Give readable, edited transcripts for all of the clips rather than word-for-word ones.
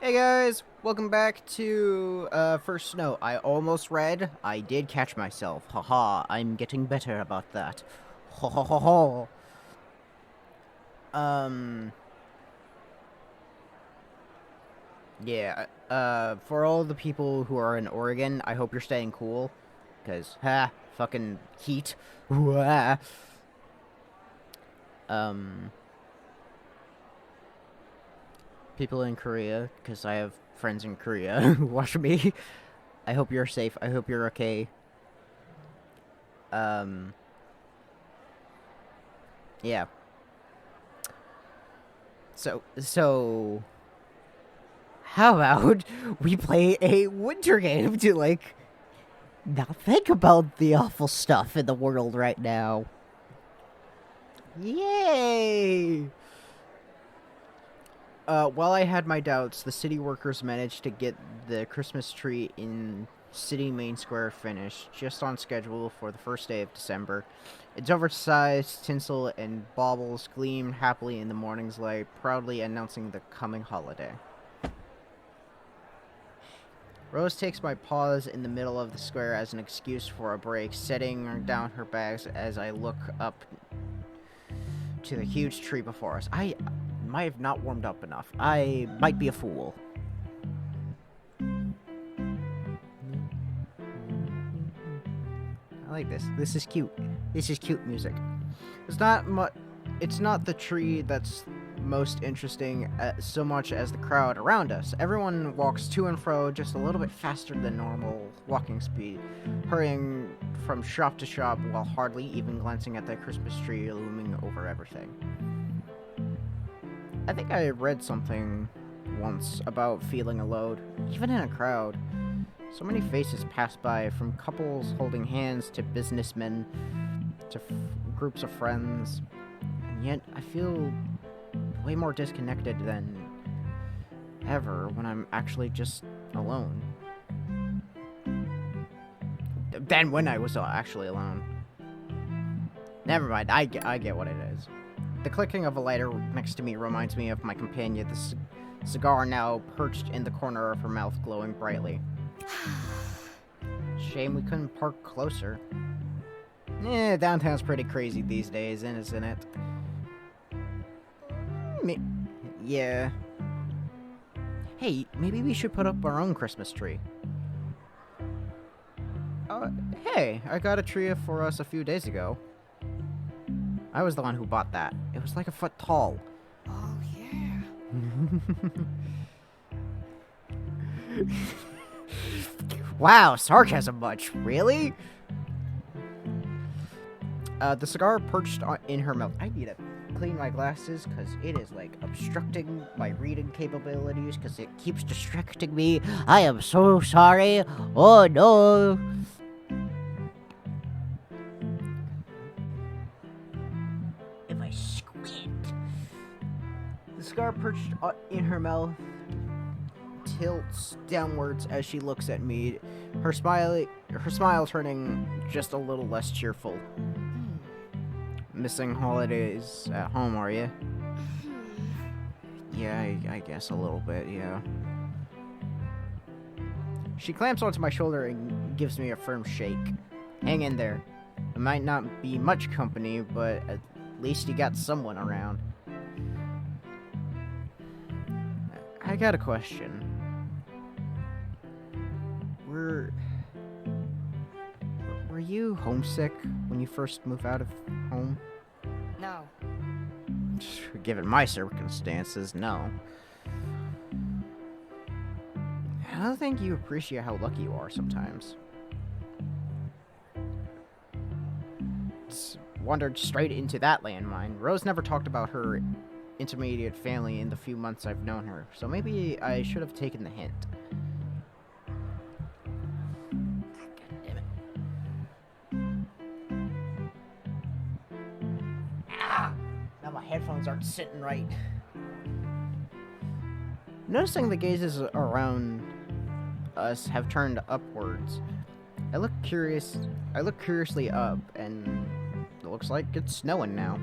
Hey guys, welcome back to First Snow. I almost read. I did catch myself. Haha, I'm getting better about that. Ho ho ho ho. Yeah, for all the people who are in Oregon, I hope you're staying cool. Cause, fucking heat. Wah. Um, People in Korea, because I have friends in Korea who watch me. I hope you're safe. I hope you're okay. Yeah. So, how about we play a winter game to, like, not think about the awful stuff in the world right now? Yay! While I had my doubts, the city workers managed to get the Christmas tree in city main square finished, just on schedule for the first day of December. Its oversized tinsel and baubles gleamed happily in the morning's light, proudly announcing the coming holiday. Rose takes my pause in the middle of the square as an excuse for a break, setting down her bags as I look up to the huge tree before us. I might have not warmed up enough. I might be a fool. I like this. This is cute. This is cute music. It's not the tree that's most interesting so much as the crowd around us. Everyone walks to and fro just a little bit faster than normal walking speed, hurrying from shop to shop while hardly even glancing at the Christmas tree looming over everything. I think I read something once about feeling alone, even in a crowd. So many faces pass by, from couples holding hands to businessmen to groups of friends, and yet I feel way more disconnected than ever when I'm actually just alone. Than when I was actually alone. Never mind, I get what it is. The clicking of a lighter next to me reminds me of my companion, the cigar now perched in the corner of her mouth, glowing brightly. Shame we couldn't park closer. Downtown's pretty crazy these days, isn't it? Yeah. Hey, maybe we should put up our own Christmas tree. Hey, I got a tree for us a few days ago. I was the one who bought that. It was like a foot tall. Oh, yeah. Wow, sarcasm much. Really? The cigar perched in her mouth. I need to clean my glasses because it is, like, obstructing my reading capabilities because it keeps distracting me. I am so sorry. Oh, no. If I squint. The cigar perched in her mouth tilts downwards as she looks at me, her smile turning just a little less cheerful. Missing holidays at home, are you? Yeah, I guess a little bit, yeah. She clamps onto my shoulder and gives me a firm shake. Hang in there. It might not be much company, but at least you got someone around. I got a question. Were you homesick when you first moved out of home? No. Given my circumstances, no. I don't think you appreciate how lucky you are sometimes. Just wandered straight into that landmine. Rose never talked about her intermediate family in the few months I've known her, so maybe I should have taken the hint. Now my headphones aren't sitting right. Noticing the gazes around us have turned upwards, I look curiously up, and it looks like it's snowing now.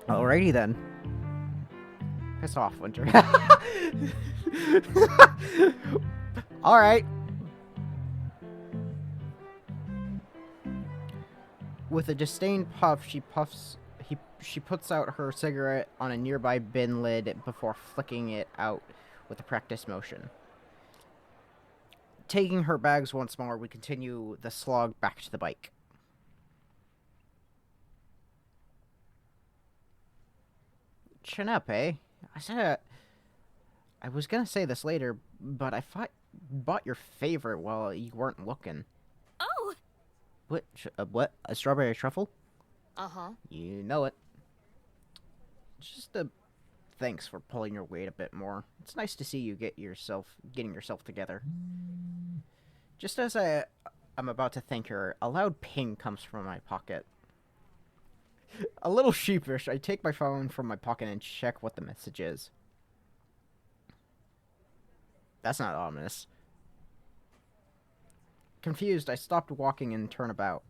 Alrighty then. Piss off, Winter. Alright. With a disdained puff, she puts out her cigarette on a nearby bin lid before flicking it out with a practice motion. Taking her bags once more, we continue the slog back to the bike. Chin up, eh? I was gonna say this later, but I bought your favorite while you weren't looking. Oh! What? What? A strawberry truffle? Uh-huh. You know it. Just a thanks for pulling your weight a bit more. It's nice to see you getting yourself together. Just as I'm about to thank her, a loud ping comes from my pocket. A little sheepish, I take my phone from my pocket and check what the message is. That's not ominous. Confused, I stopped walking and turn about.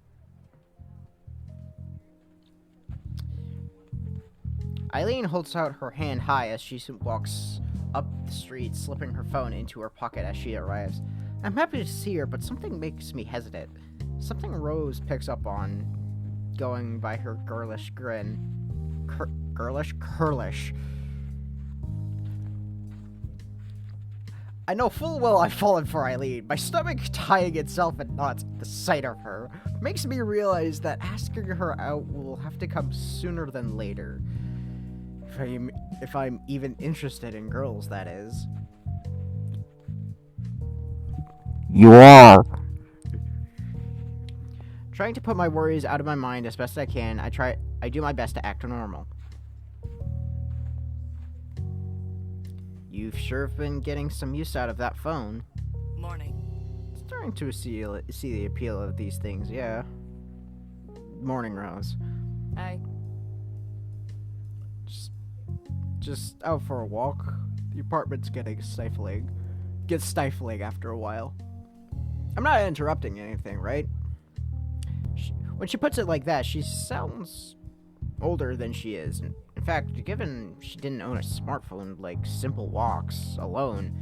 Eileen holds out her hand high as she walks up the street, slipping her phone into her pocket as she arrives. I'm happy to see her, but something makes me hesitate. Something Rose picks up on, going by her girlish grin. Curlish. I know full well I've fallen for Eileen. My stomach tying itself in knots at the sight of her makes me realize that asking her out will have to come sooner than later. If I'm even interested in girls, that is. You are. Trying to put my worries out of my mind as best I can, I do my best to act normal. You've sure been getting some use out of that phone. Morning. Starting to see the appeal of these things, yeah. Morning, Rose. Hi. Just out for a walk. The apartment's getting stifling. Gets stifling after a while. I'm not interrupting anything, right? When she puts it like that, she sounds older than she is. In fact, given she didn't own a smartphone, like simple walks alone,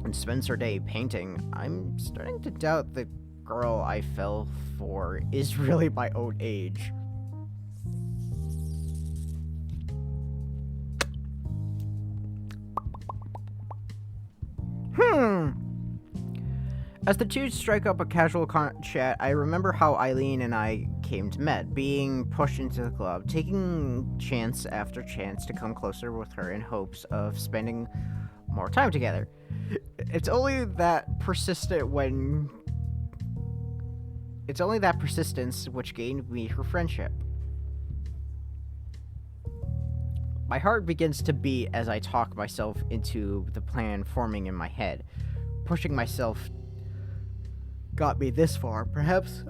and spends her day painting, I'm starting to doubt the girl I fell for is really my own age. As the two strike up a casual chat, I remember how Eileen and I came to meet, being pushed into the club, taking chance after chance to come closer with her in hopes of spending more time together. It's only that persistence which gained me her friendship. My heart begins to beat as I talk myself into the plan forming in my head. Pushing myself got me this far. Perhaps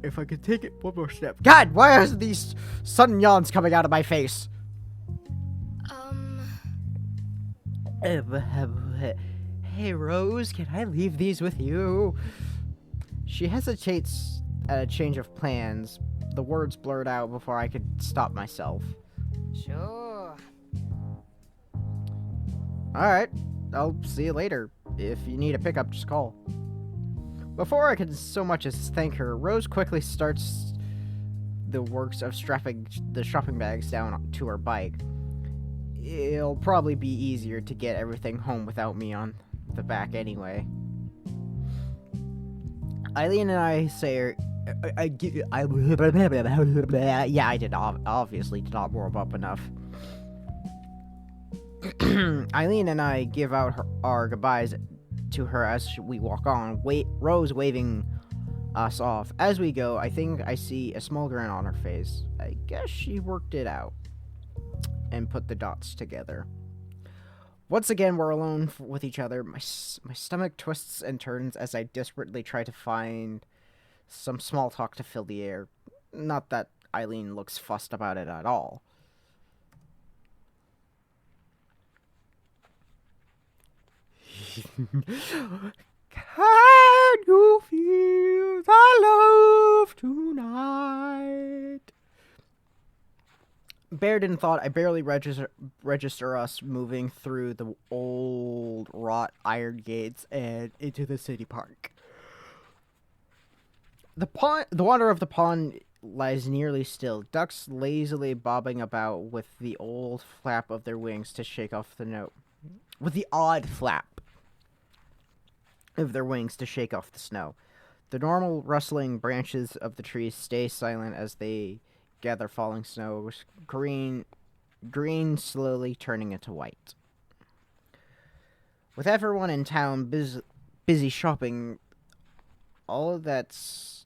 if I could take it one more step. God, why are these sudden yawns coming out of my face? Hey, Rose, can I leave these with you? She hesitates at a change of plans. The words blurred out before I could stop myself. Sure. Alright, I'll see you later. If you need a pickup, just call. Before I can so much as thank her, Rose quickly starts the works of strapping the shopping bags down to her bike. It'll probably be easier to get everything home without me on the back anyway. Eileen and I say, obviously did not warm up enough. Eileen and I give out our goodbyes to her as we walk on, Rose waving us off. As we go, I think I see a small grin on her face. I guess she worked it out and put the dots together. Once again, we're alone with each other. My stomach twists and turns as I desperately try to find some small talk to fill the air. Not that Eileen looks fussed about it at all. Can you feel the love tonight? Baird thought I barely register us moving through the old wrought iron gates and into the city park. The water of the pond lies nearly still, ducks lazily bobbing about with the old flap of their wings to shake off the note. With the odd flap of their wings to shake off the snow. The normal rustling branches of the trees stay silent as they gather falling snow, green slowly turning into white. With everyone in town busy shopping, all that's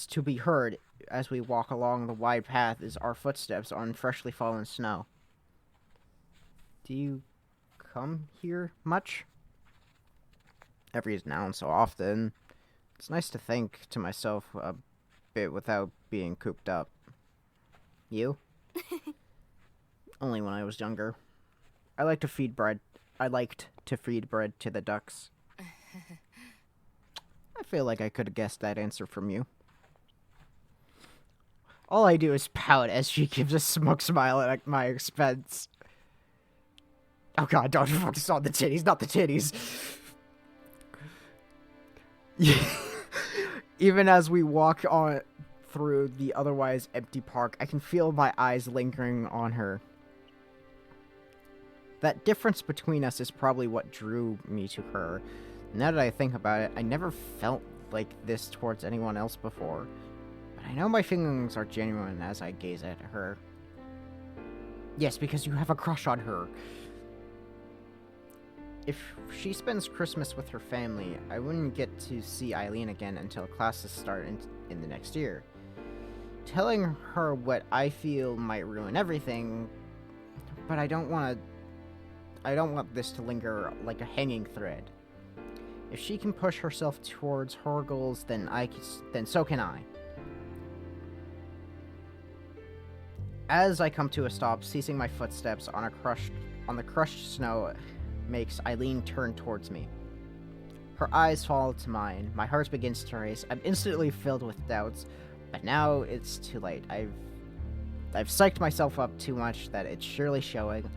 to be heard as we walk along the wide path is our footsteps on freshly fallen snow. Do you come here much? Every now and so often. It's nice to think to myself a bit without being cooped up. You? Only when I was younger. I liked to feed bread to the ducks. I feel like I could have guessed that answer from you. All I do is pout as she gives a smug smile at my expense. Oh god, don't focus on the titties, not the titties. Even as we walk on through the otherwise empty park, I can feel my eyes lingering on her. That difference between us is probably what drew me to her. Now that I think about it, I never felt like this towards anyone else before. But I know my feelings are genuine as I gaze at her. Yes, because you have a crush on her. If she spends Christmas with her family, I wouldn't get to see Eileen again until classes start in the next year. Telling her what I feel might ruin everything, but I don't want this to linger like a hanging thread. If she can push herself towards her goals, then so can I. As I come to a stop, ceasing my footsteps on the crushed snow makes Eileen turn towards me. Her eyes fall to mine. My heart begins to race. I'm instantly filled with doubts, but now it's too late. I've psyched myself up too much that it's surely showing.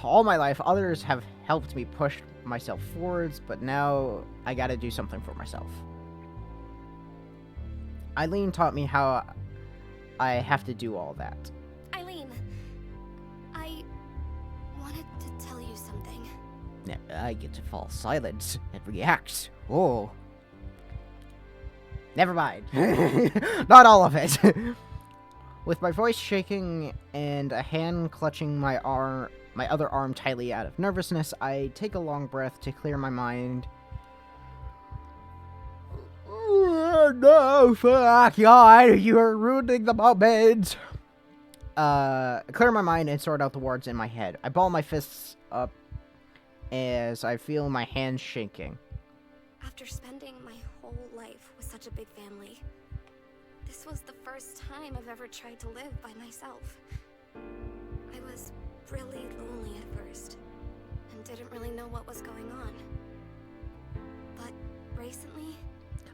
All my life, others have helped me push myself forwards, but now I gotta do something for myself. Eileen taught me how I have to do all that. Eileen, I wanted to tell you something. I get to fall silent and react. Oh. Never mind. Not all of it. With my voice shaking and a hand clutching my other arm tightly out of nervousness, I take a long breath to clear my mind. No, fuck, God, you are ruining the moment. Clear my mind and sort out the words in my head. I ball my fists up as I feel my hands shaking. After spending my whole life with such a big family, this was the first time I've ever tried to live by myself. I was really lonely at first, and didn't really know what was going on. But recently,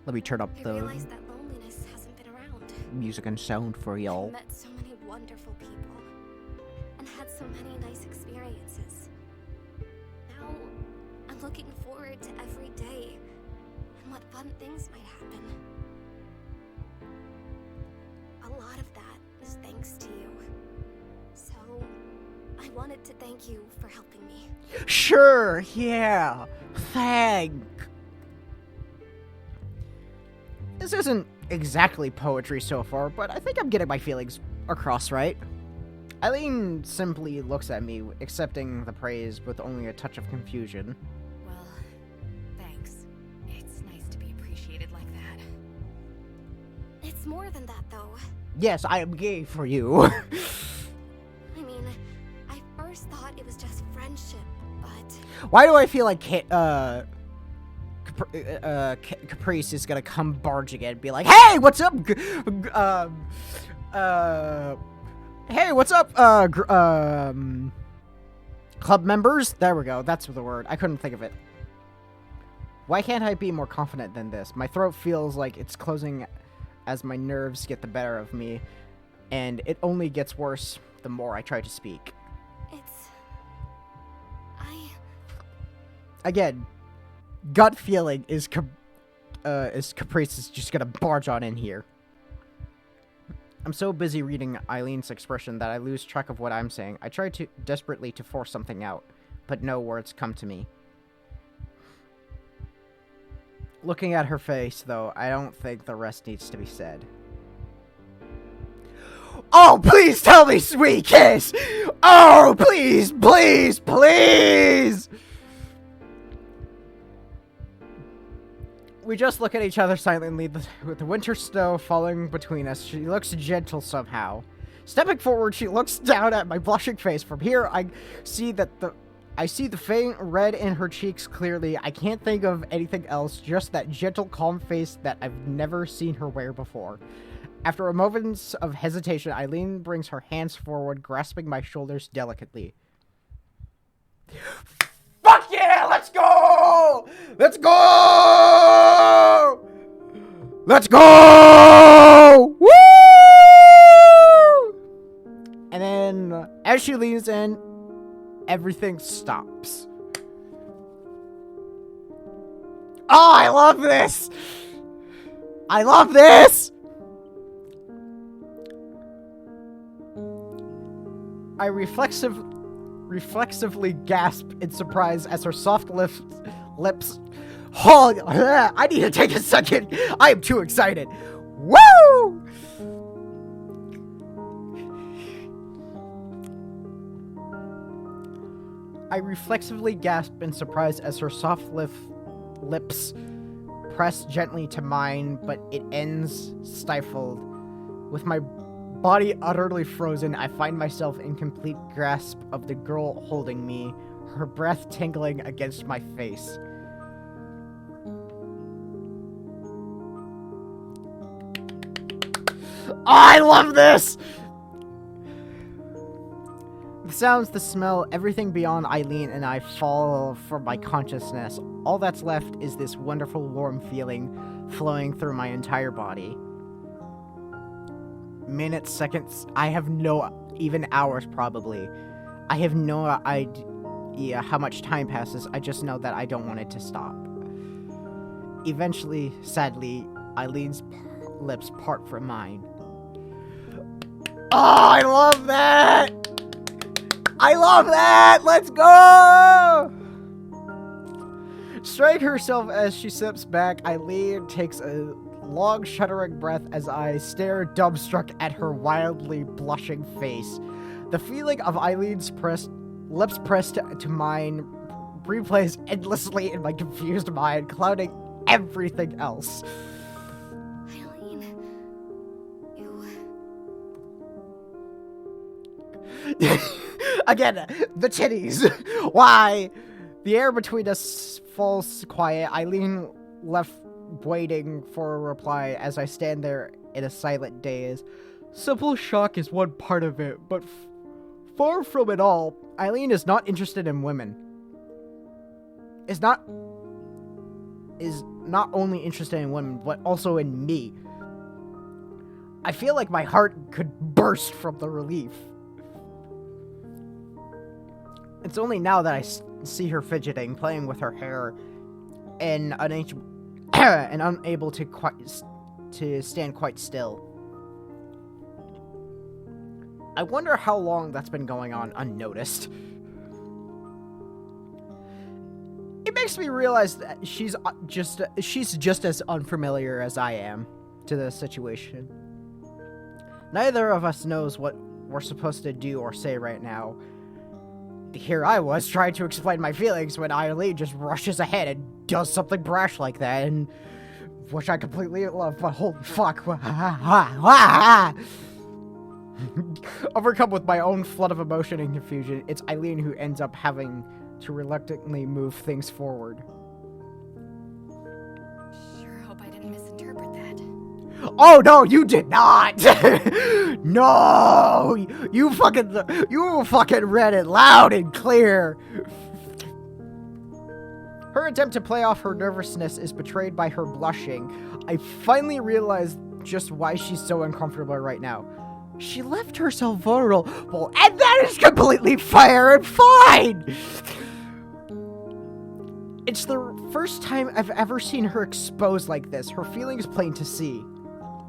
Let me turn up I the realized that loneliness hasn't been around. music and sound for I y'all. met so many wonderful people, and had so many nice experiences. Now, I'm looking forward to every day, and what fun things might happen. A lot of that is thanks to you. So, I wanted to thank you for helping me. Sure, yeah. Thank. This isn't exactly poetry so far, but I think I'm getting my feelings across right. Eileen simply looks at me, accepting the praise with only a touch of confusion. Well, thanks. It's nice to be appreciated like that. It's more than that, though. Yes, I am gay for you. I mean, I first thought it was just friendship, but... Why do I feel like Caprice is gonna come barging in and be like, "Hey, what's up? Hey, what's up? Club members." There we go. That's the word. I couldn't think of it. Why can't I be more confident than this? My throat feels like it's closing as my nerves get the better of me. and it only gets worse the more I try to speak. Again, gut feeling is Caprice is just gonna barge on in here. I'm so busy reading Eileen's expression that I lose track of what I'm saying. I try desperately to force something out, but no words come to me. Looking at her face, though, I don't think the rest needs to be said. Oh, please tell me, sweet kiss! Oh, please, please, please! We just look at each other silently, with the winter snow falling between us. She looks gentle somehow. Stepping forward, she looks down at my blushing face. From here, I see the faint red in her cheeks clearly. I can't think of anything else, just that gentle, calm face that I've never seen her wear before. After a moment of hesitation, Eileen brings her hands forward, grasping my shoulders delicately. Fuck yeah! Let's go! Let's go! Let's go! Woo! And then, as she leans in, everything stops. Oh, I love this! I love this! I reflexively gasp in surprise as her soft lips... Oh, I need to take a second. I am too excited. Woo! I reflexively gasp in surprise as her soft lips press gently to mine, but it ends stifled. With my body utterly frozen, I find myself in complete grasp of the girl holding me, her breath tingling against my face. Oh, I love this! The sounds, the smell, everything beyond Eileen and I fall from my consciousness. All that's left is this wonderful warm feeling flowing through my entire body. Minutes, seconds, I have even hours probably. I have no idea how much time passes, I just know that I don't want it to stop. Eventually, sadly, Eileen's lips part from mine. Oh, I love that! I love that! Let's go! Striking herself as she steps back, Eileen takes a long, shuddering breath as I stare dumbstruck at her wildly blushing face. The feeling of Eileen's lips pressed to mine replays endlessly in my confused mind, clouding everything else. Eileen, Again, the titties. Why? The air between us falls quiet. Eileen left waiting for a reply as I stand there in a silent daze. Simple shock is one part of it, but far from it all. Eileen is not interested in women. Is not only interested in women, but also in me. I feel like my heart could burst from the relief. It's only now that I see her fidgeting, playing with her hair, and unable to stand quite still. I wonder how long that's been going on unnoticed. It makes me realize that she's just as unfamiliar as I am to the situation. Neither of us knows what we're supposed to do or say right now. Here I was trying to explain my feelings when Eileen just rushes ahead and does something brash like that, and which I completely love, but holy fuck. Overcome with my own flood of emotion and confusion, it's Eileen who ends up having to reluctantly move things forward. Sure hope I didn't misinterpret that. Oh no, you did not! No! You fucking read it loud and clear! Her attempt to play off her nervousness is betrayed by her blushing. I finally realized just why she's so uncomfortable right now. She left herself vulnerable, and that is completely fair and fine! It's the first time I've ever seen her exposed like this. Her feelings plain to see.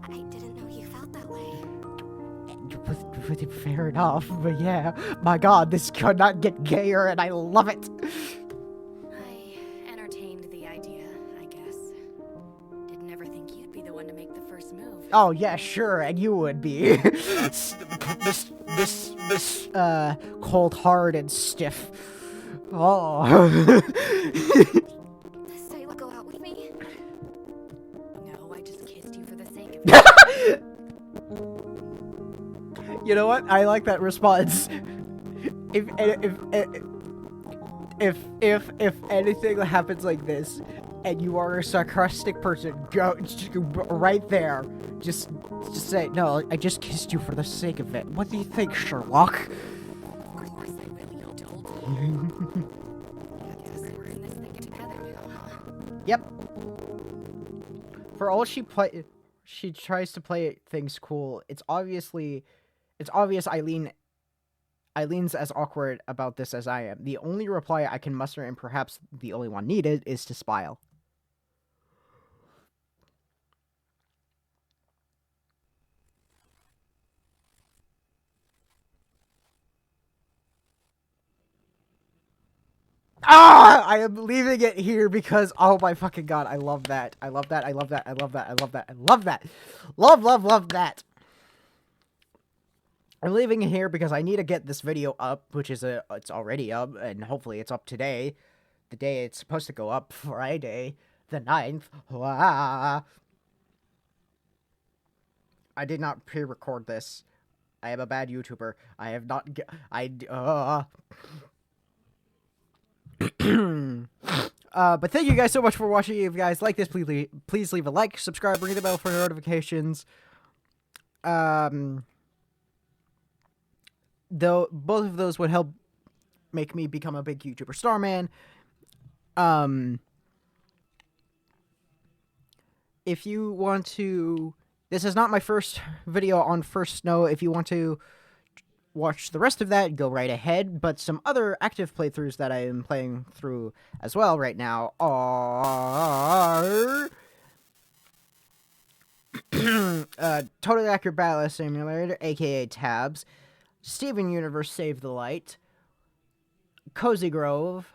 I didn't know you felt that way. Fair enough, but yeah. My god, this could not get gayer, and I love it! I entertained the idea, I guess. Didn't ever think you'd be the one to make the first move. Oh, yeah, sure, and you would be. Cold hard and stiff. Oh. So you'll go out with me? No, I just kissed you for the sake of it. You know what? I like that response. If anything happens like this, and you are a sarcastic person, just go right there. Just say, no, I just kissed you for the sake of it. What do you think, Sherlock? Of course, I really told you. I guess we're in this thing together now, huh? Yep. For all she tries to play things cool. It's obvious Eileen's as awkward about this as I am. The only reply I can muster, and perhaps the only one needed, is to smile. Ah! I am leaving it here because, oh my fucking god, I love that. I love that, I love that, I love that, I love that, I love that. Love that. I'm leaving it here because I need to get this video up, which is it's already up, and hopefully it's up today. The day it's supposed to go up, Friday, the 9th. Wah. I did not pre-record this. I am a bad YouTuber. I have not but thank you guys so much for watching. If you guys like this, please leave a like, subscribe, ring the bell for notifications. Though both of those would help make me become a big YouTuber starman. If you want to, this is not my first video on First Snow. If you want to watch the rest of that, go right ahead. But some other active playthroughs that I am playing through as well right now are Totally Accurate Battle Simulator, aka Tabs, Steven Universe Save the Light, Cozy Grove,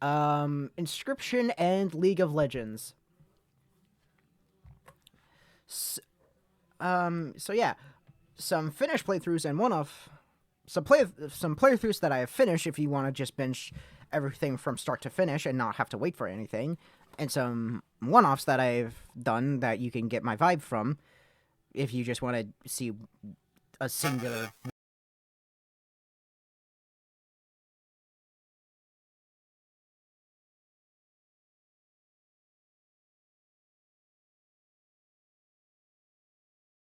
Inscription, and League of Legends. So yeah, some finished playthroughs and some playthroughs that I have finished if you want to just binge everything from start to finish and not have to wait for anything, and some one-offs that I've done that you can get my vibe from if you just want to see a singular